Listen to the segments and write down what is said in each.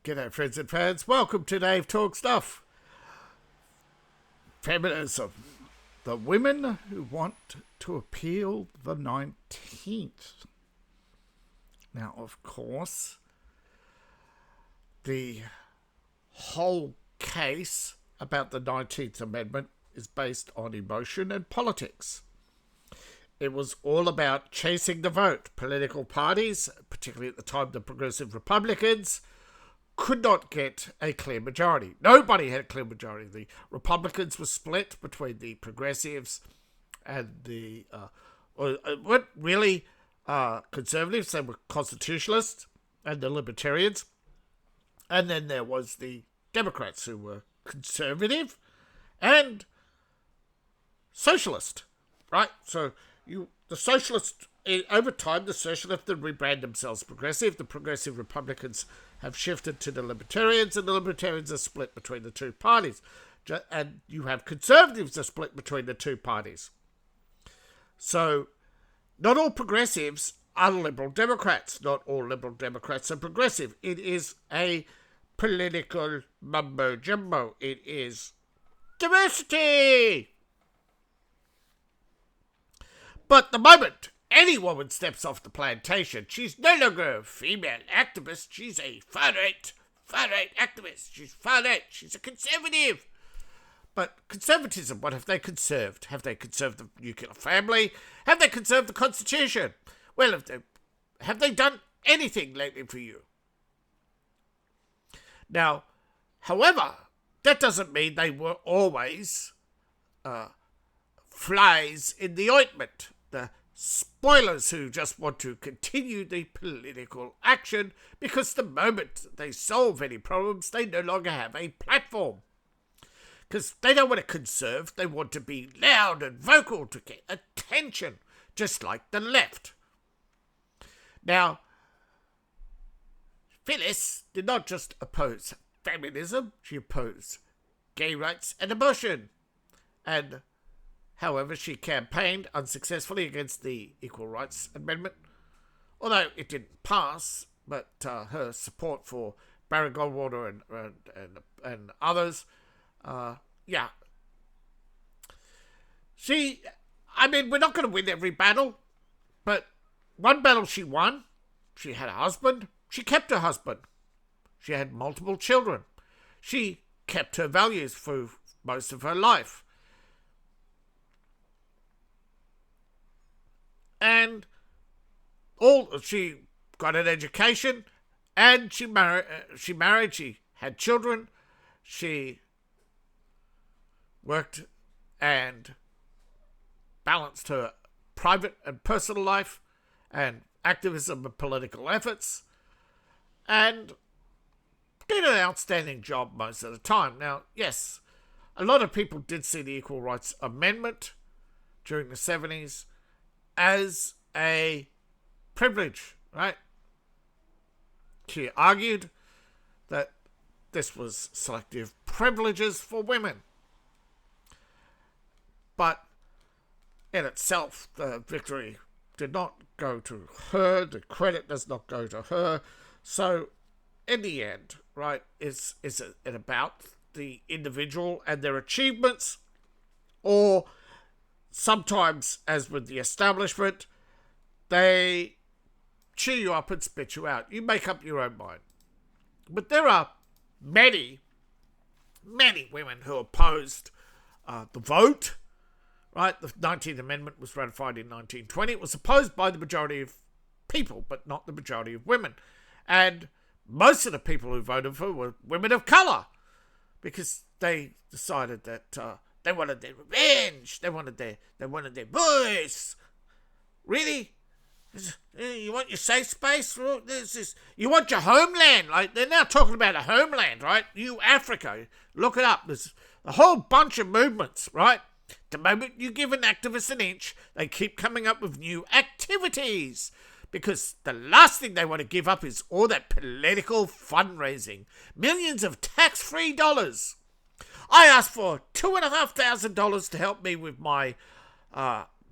G'day friends and fans, welcome to Dave Talk Stuff. Feminism. The women who want to appeal the 19th. Now, of course, the whole case about the 19th Amendment is based on emotion and politics. It was all about chasing the vote. Political parties, particularly at the time the Progressive Republicans, could not get a clear majority. Nobody had a clear majority. The Republicans were split between the Progressives and the weren't really conservatives. They were constitutionalists and the Libertarians. And then there was the Democrats, who were conservative and socialist, right? So the socialists, over time, the socialists have rebranded themselves progressive. The Progressive Republicans have shifted to the Libertarians, and the Libertarians are split between the two parties. And you have conservatives are split between the two parties. So not all progressives are Liberal Democrats. Not all Liberal Democrats are progressive. It is a political mumbo-jumbo. It is diversity. But the moment any woman steps off the plantation, she's no longer a female activist. She's a far-right activist. She's far-right. She's a conservative. But conservatism, what have they conserved? Have they conserved the nuclear family? Have they conserved the Constitution? Well, have they done anything lately for you? Now, however, that doesn't mean they were always flies in the ointment. The spoilers who just want to continue the political action because the moment they solve any problems, they no longer have a platform. Because they don't want to conserve, they want to be loud and vocal to get attention, just like the left. Now, Phyllis did not just oppose feminism, she opposed gay rights and abortion. And however, she campaigned unsuccessfully against the Equal Rights Amendment, although it didn't pass, but her support for Barry Goldwater and others, we're not going to win every battle, but one battle she won. She had a husband. She kept her husband. She had multiple children. She kept her values for most of her life. And she got an education, and she married, she had children, she worked and balanced her private and personal life and activism and political efforts, and did an outstanding job most of the time. Now, yes, a lot of people did see the Equal Rights Amendment during the 70s as a privilege, right? She argued that this was selective privileges for women. But in itself, the victory did not go to her. The credit does not go to her. So, in the end, right, is it about the individual and their achievements, or sometimes, as with the establishment, they cheer you up and spit you out. You make up your own mind. But there are many women who opposed the vote, right? The 19th Amendment was ratified in 1920. It was opposed by the majority of people, but not the majority of women. And most of the people who voted for were women of colour, because they decided that they wanted their revenge. They wanted their voice. Really? You want your safe space? You want your homeland? Like, they're now talking about a homeland, right? You Africa, look it up. There's a whole bunch of movements, right? The moment you give an activist an inch, they keep coming up with new activities, because the last thing they want to give up is all that political fundraising. Millions of tax-free dollars. I asked for $2,500 to help me with my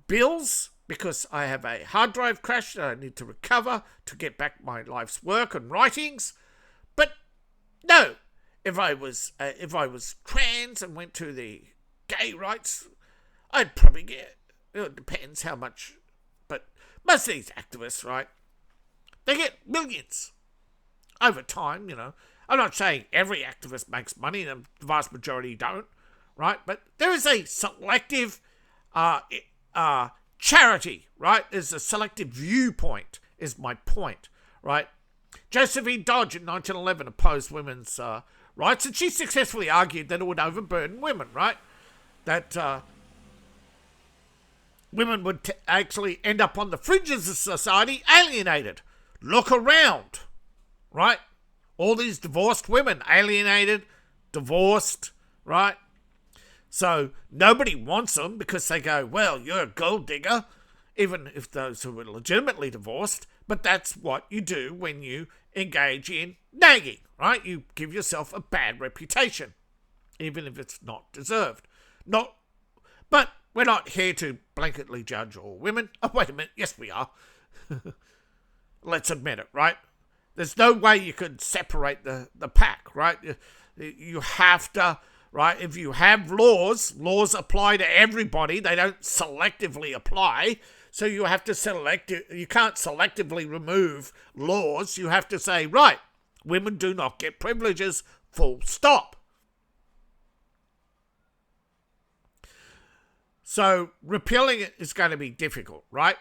bills, because I have a hard drive crash that I need to recover to get back my life's work and writings. But No, if I was trans and went to the gay rights, I'd probably get. It depends how much, but most of these activists, right? They get millions over time. I'm not saying every activist makes money; the vast majority don't, right? But there is a selective charity, right? There's a selective viewpoint, is my point, right? Josephine Dodge in 1911 opposed women's rights, and she successfully argued that it would overburden women, right? That women would actually end up on the fringes of society, alienated. Look around, right? All these divorced women, alienated, divorced, right? So nobody wants them because they go, well, you're a gold digger, even if those who were legitimately divorced. But that's what you do when you engage in nagging, right? You give yourself a bad reputation, even if it's not deserved. But we're not here to blanketly judge all women. Oh, wait a minute. Yes, we are. Let's admit it, right? There's no way you could separate the pack, right? You have to, right? If you have laws apply to everybody. They don't selectively apply. So you have to you can't selectively remove laws. You have to say, right, women do not get privileges, full stop. So repealing it is going to be difficult, right?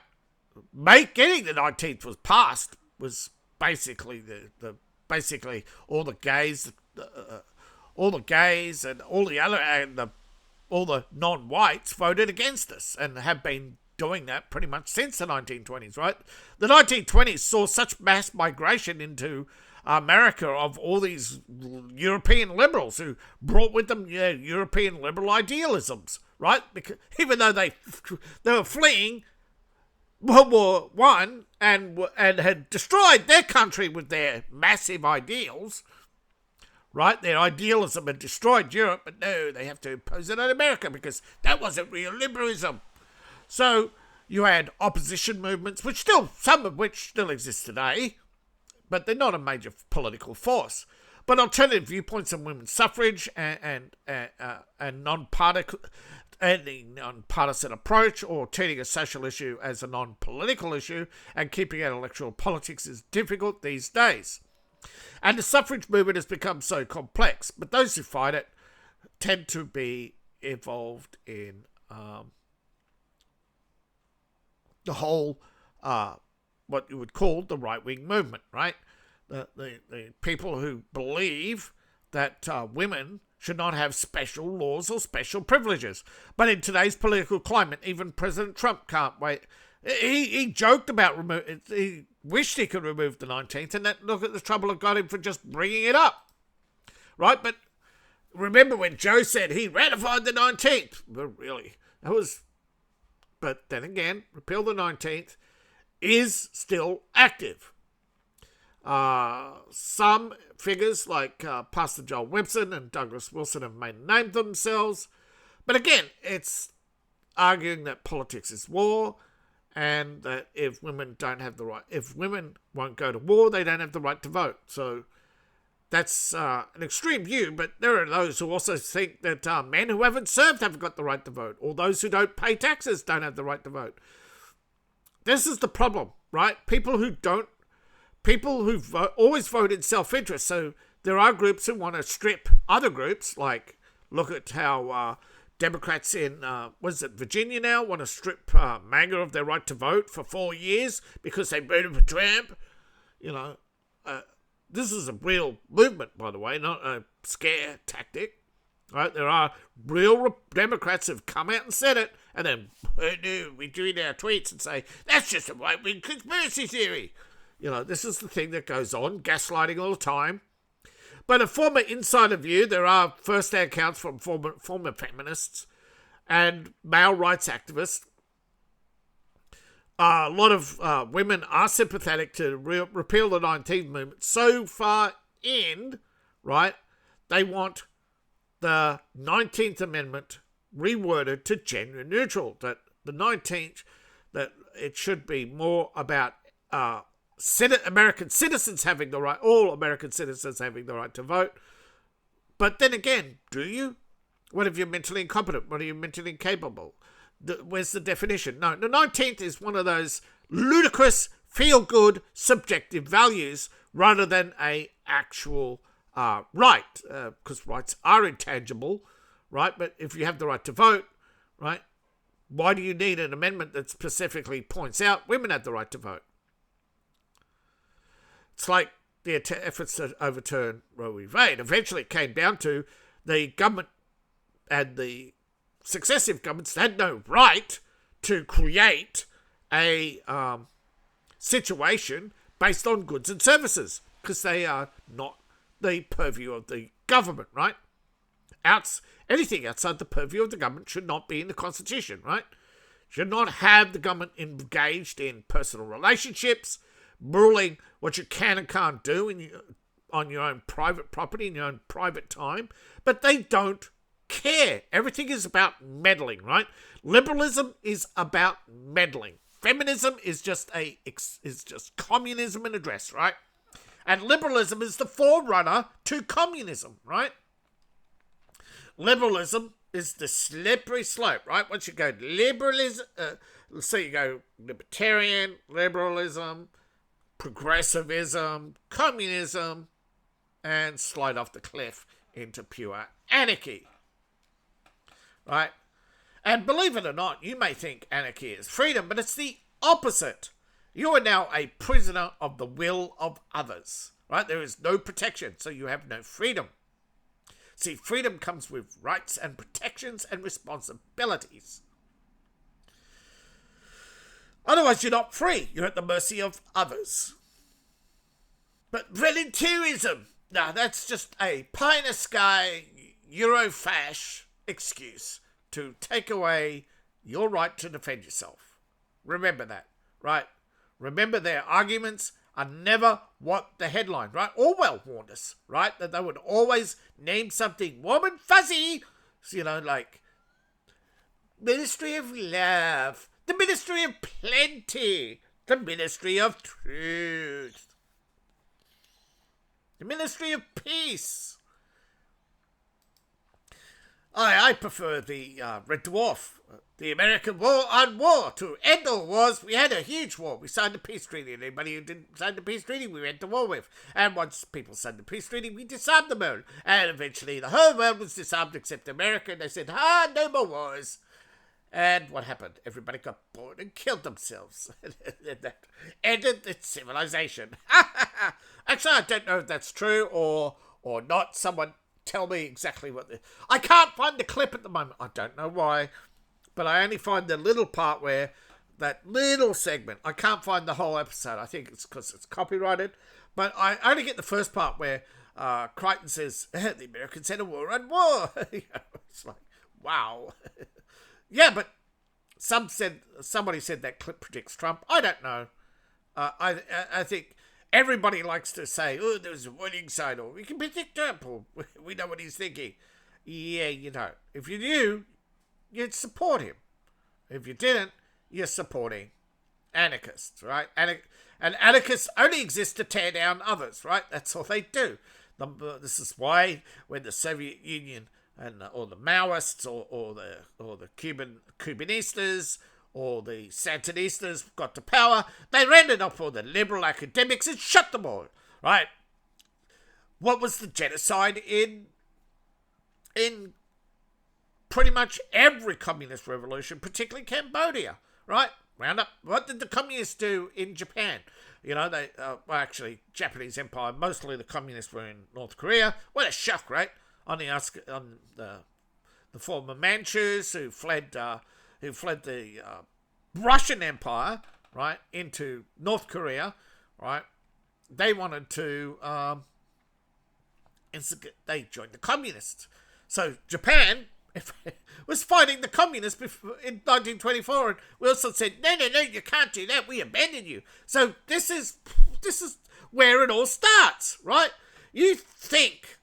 Getting the 19th was passed was basically basically all the gays and all the non-whites voted against us and have been doing that pretty much since the 1920s, right? The 1920s saw such mass migration into America of all these European liberals who brought with them European liberal idealisms, right? Because even though they were fleeing World War One and had destroyed their country with their massive ideals, right? Their idealism had destroyed Europe, but no, they have to impose it on America because that wasn't real liberalism. So you had opposition movements, some of which still exist today, but they're not a major political force. But alternative viewpoints on women's suffrage and non-partisan approach, or treating a social issue as a non-political issue and keeping out electoral politics is difficult these days. And the suffrage movement has become so complex, but those who fight it tend to be involved in the whole, what you would call the right-wing movement, right? The people who believe that women should not have special laws or special privileges. But in today's political climate, even President Trump can't wait. He joked about he wished he could remove the 19th, and look at the trouble it got him for just bringing it up, right? But remember when Joe said he ratified the 19th? Well, really, that was. But then again, repeal the 19th is still active. Some figures like Pastor Joel Webson and Douglas Wilson have named themselves. But again, it's arguing that politics is war and that if women won't go to war, they don't have the right to vote. So that's an extreme view, but there are those who also think that men who haven't served haven't got the right to vote, or those who don't pay taxes don't have the right to vote. This is the problem, right? People who always vote in self-interest. So there are groups who want to strip other groups, like look at how Democrats in, Virginia now, want to strip MAGA of their right to vote for 4 years because they voted for Trump. This is a real movement, by the way, not a scare tactic. Right? There are real Democrats who have come out and said it, and then we tweet our tweets and say, that's just a right-wing conspiracy theory. This is the thing that goes on, gaslighting all the time. But a former insider view, there are first-hand accounts from former feminists and male rights activists. A lot of women are sympathetic to repeal the 19th movement. So far in, right, they want the 19th Amendment reworded to gender neutral. That the 19th, that it should be more about American citizens having the right, all American citizens having the right to vote. But then again, do you? What if you're mentally incompetent? What are you mentally incapable? Where's the definition? No, the 19th is one of those ludicrous, feel-good, subjective values rather than a actual right, because rights are intangible, right? But if you have the right to vote, right, why do you need an amendment that specifically points out women have the right to vote? It's like the efforts to overturn Roe v. Wade. Eventually it came down to the government and the successive governments had no right to create a situation based on goods and services because they are not the purview of the government, right? Anything outside the purview of the government should not be in the Constitution, right? Should not have the government engaged in personal relationships, ruling what you can and can't do on your own private property, in your own private time. But they don't care. Everything is about meddling, right? Liberalism is about meddling. Feminism is just communism in a dress, right? And liberalism is the forerunner to communism, right? Liberalism is the slippery slope, right? Once you go liberalism, so you go libertarian, liberalism, progressivism, communism, and slide off the cliff into pure anarchy, right? And believe it or not, you may think anarchy is freedom, but it's the opposite. You are now a prisoner of the will of others, right? There is no protection, so you have no freedom. See, freedom comes with rights and protections and responsibilities. Otherwise, you're not free. You're at the mercy of others. But volunteerism, now that's just a pie-in-the-sky Eurofash excuse to take away your right to defend yourself. Remember that, right? Remember their arguments are never what the headline, right? Orwell warned us, right? That they would always name something warm and fuzzy, you know, like Ministry of Love, the Ministry of Plenty, the Ministry of Truth, the Ministry of Peace. I prefer the Red Dwarf, the American War on War. To end all wars, we had a huge war. We signed a peace treaty, and anybody who didn't sign the peace treaty, we went to war with. And once people signed the peace treaty, we disarmed the world. And eventually the whole world was disarmed except America, and they said, no more wars. And what happened? Everybody got bored and killed themselves. That ended its civilization. Actually, I don't know if that's true or not. Someone tell me exactly what I can't find the clip at the moment. I don't know why, but I only find the little part where that little segment. I can't find the whole episode. I think it's because it's copyrighted, but I only get the first part where Crichton says the Americans had a war on war. It's like, wow. Yeah, but somebody said that clip predicts Trump. I don't know. I think everybody likes to say, oh, there's a warning sign, or we can predict Trump, or we know what he's thinking. Yeah, you know. If you knew, you'd support him. If you didn't, you're supporting anarchists, right? And anarchists only exist to tear down others, right? That's all they do. This is why when the Soviet Union or the Maoists or the Cubanistas or the Sandinistas got to power, they rounded up all the liberal academics and shut them all, right? What was the genocide in pretty much every communist revolution, particularly Cambodia, right? Round up. What did the communists do in Japan? You know, they actually Japanese Empire. Mostly the communists were in North Korea. What a shock, right? On the former Manchus who fled the Russian Empire, right, into North Korea, right? They wanted to they joined the communists. So Japan was fighting the communists in 1924, and Wilson said, no, you can't do that. We abandon you. So this is where it all starts, right? You think,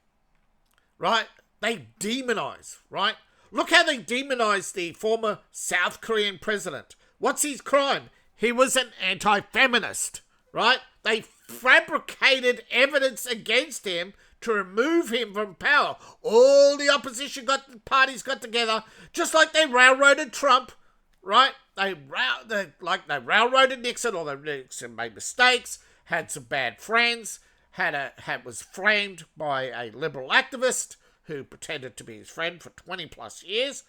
right? They demonize, right? Look how they demonize the former South Korean president. What's his crime? He was an anti-feminist, right? They fabricated evidence against him to remove him from power. All the opposition parties got together, just like they railroaded Trump, right? They railroaded Nixon, although Nixon made mistakes, had some bad friends, was framed by a liberal activist who pretended to be his friend for 20 plus years.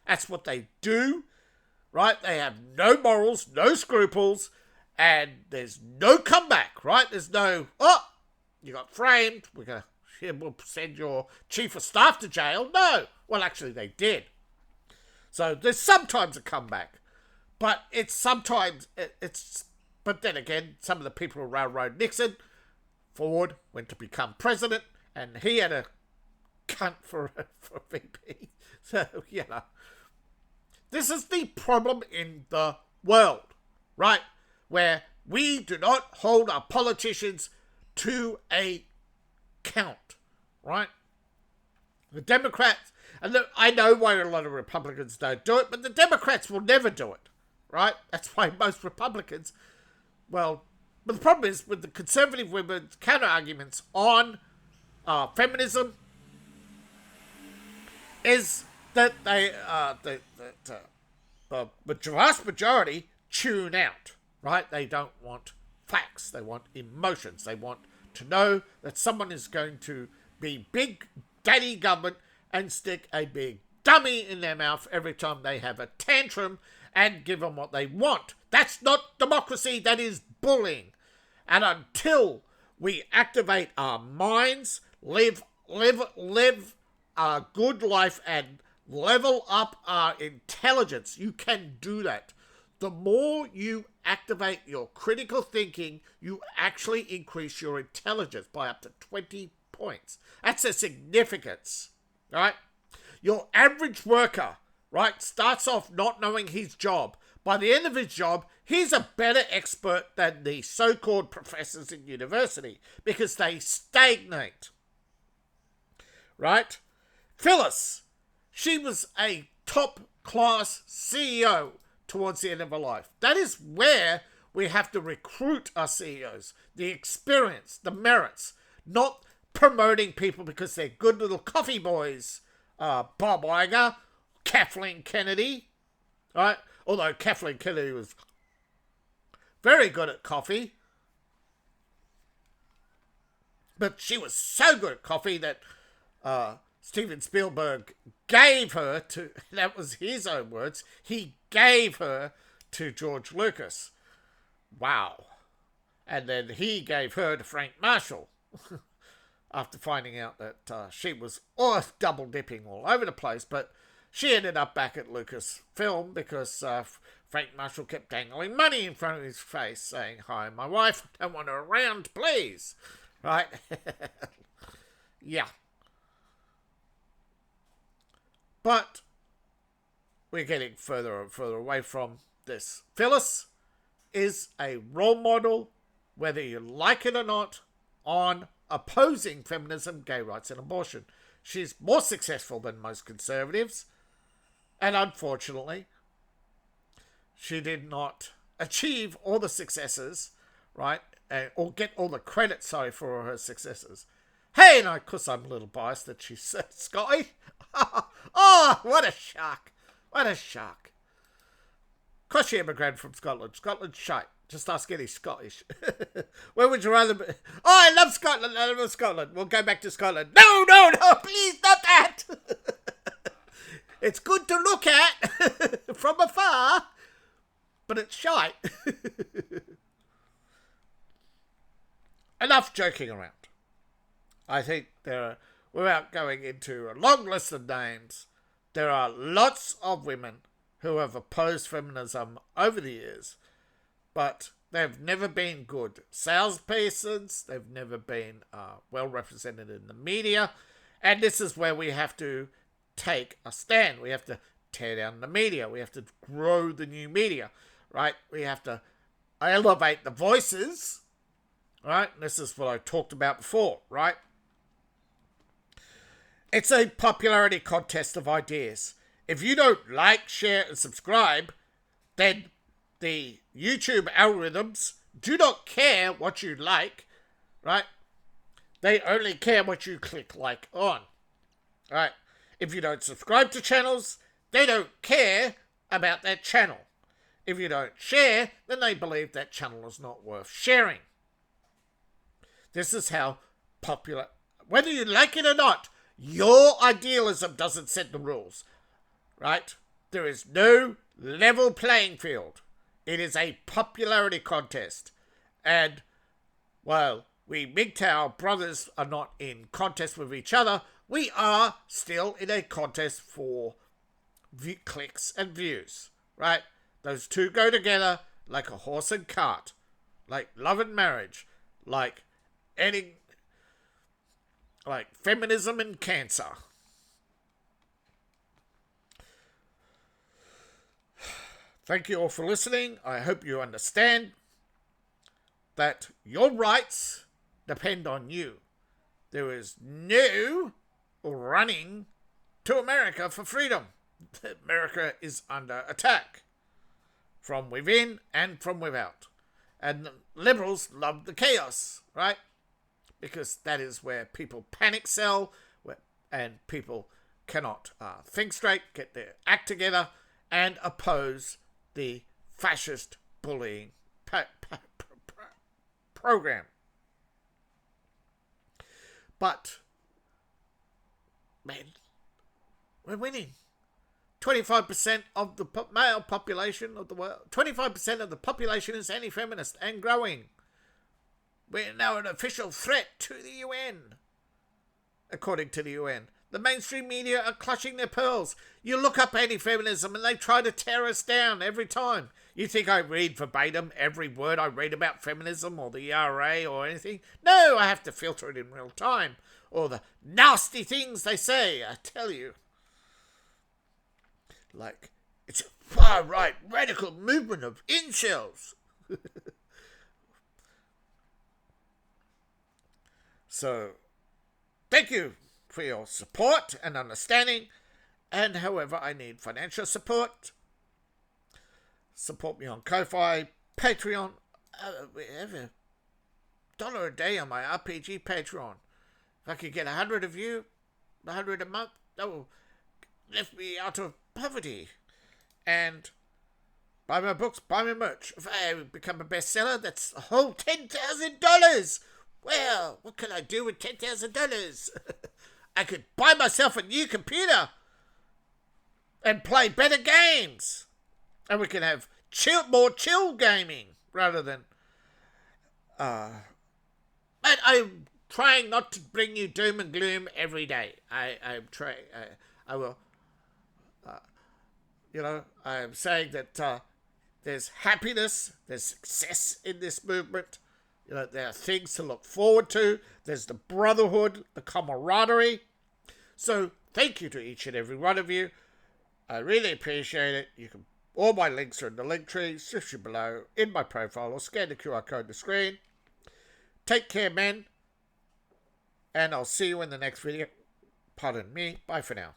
That's what they do, right? They have no morals, no scruples, and there's no comeback, right? There's no, you got framed, we'll send your chief of staff to jail. No. Well, actually, they did. So there's sometimes a comeback. But but then again, some of the people who railroad Nixon, Ford went to become president, and he had a cunt for VP. So, this is the problem in the world, right? Where we do not hold our politicians to a count, right? The Democrats, and I know why a lot of Republicans don't do it, but the Democrats will never do it, right? That's why most Republicans, but the problem is with the conservative women's counter-arguments on feminism is that the vast majority tune out, right? They don't want facts. They want emotions. They want to know that someone is going to be big daddy government and stick a big dummy in their mouth every time they have a tantrum and give them what they want. That's not democracy. That is bullying. And until we activate our minds, live a good life and level up our intelligence, you can do that. The more you activate your critical thinking, you actually increase your intelligence by up to 20 points. That's a significance, right? Your average worker, right, starts off not knowing his job. By the end of his job, he's a better expert than the so-called professors in university because they stagnate, right? Phyllis, she was a top-class CEO towards the end of her life. That is where we have to recruit our CEOs. The experience, the merits, not promoting people because they're good little coffee boys. Bob Iger, Kathleen Kennedy, right? Although Kathleen Kennedy was very good at coffee. But she was so good at coffee that Steven Spielberg gave her to, that was his own words, he gave her to George Lucas. Wow. And then he gave her to Frank Marshall after finding out that she was double dipping all over the place. But she ended up back at Lucasfilm because Frank Marshall kept dangling money in front of his face saying, "Hi, my wife, I don't want her around, please." Right? Yeah. But we're getting further and further away from this. Phyllis is a role model, whether you like it or not, on opposing feminism, gay rights and abortion. She's more successful than most conservatives. And unfortunately, she did not achieve all the successes, right? Or get all the credit, for her successes. Hey, and of course I'm a little biased that she's Scottish. Oh, what a shock. What a shock. Of course she immigrated from Scotland. Scotland's shite. Just ask any Scottish. Where would you rather be? Oh, I love Scotland. I love Scotland. We'll go back to Scotland. No, please, not that. It's good to look at from afar, but it's shite. Enough joking around. I think without going into a long list of names, there are lots of women who have opposed feminism over the years, but they've never been good salespersons. They've never been well represented in the media. And this is where we have to take a stand. We have to tear down the media. We have to grow the new media, right? We have to elevate the voices, right? And this is what I talked about before, right? It's a popularity contest of ideas. If you don't like, share, and subscribe, then the YouTube algorithms do not care what you like, right? They only care what you click like on, right? If you don't subscribe to channels, they don't care about that channel. If you don't share, then they believe that channel is not worth sharing. This is how popular, whether you like it or not, your idealism doesn't set the rules, right? There is no level playing field. It is a popularity contest. And while we mgtow brothers are not in contest with each other, we are still in a contest for clicks and views, right? Those two go together like a horse and cart, like love and marriage, like feminism and cancer. Thank you all for listening. I hope you understand that your rights depend on you. There is no running to America for freedom. America is under attack from within and from without. And the liberals love the chaos, right? Because that is where people panic sell and people cannot think straight, get their act together, and oppose the fascist bullying program. But, man, we're winning. 25% of the male population of the world, 25% of the population is anti-feminist and growing. We're now an official threat to the UN, according to the UN. The mainstream media are clutching their pearls. You look up anti-feminism and they try to tear us down every time. You think I read verbatim every word I read about feminism or the ERA or anything? No, I have to filter it in real time. Or the nasty things they say, I tell you. Like, it's a far-right radical movement of incels. So, thank you for your support and understanding. And however, I need financial support. Support me on Ko-Fi, Patreon. We have $1 a day on my RPG Patreon. If I could get 100 of you, 100 a month, that will lift me out of poverty. And buy my books, buy my merch. If I become a bestseller, that's a whole $10,000. Well, what can I do with $10,000? I could buy myself a new computer and play better games. And we can have more chill gaming rather than... But I'm trying not to bring you doom and gloom every day. I'm trying... I will... I am saying that there's happiness, there's success in this movement. There are things to look forward to. There's the brotherhood, the camaraderie. So thank you to each and every one of you. I really appreciate it. All my links are in the link tree, section below, in my profile, or scan the QR code on the screen. Take care, men. And I'll see you in the next video. Pardon me. Bye for now.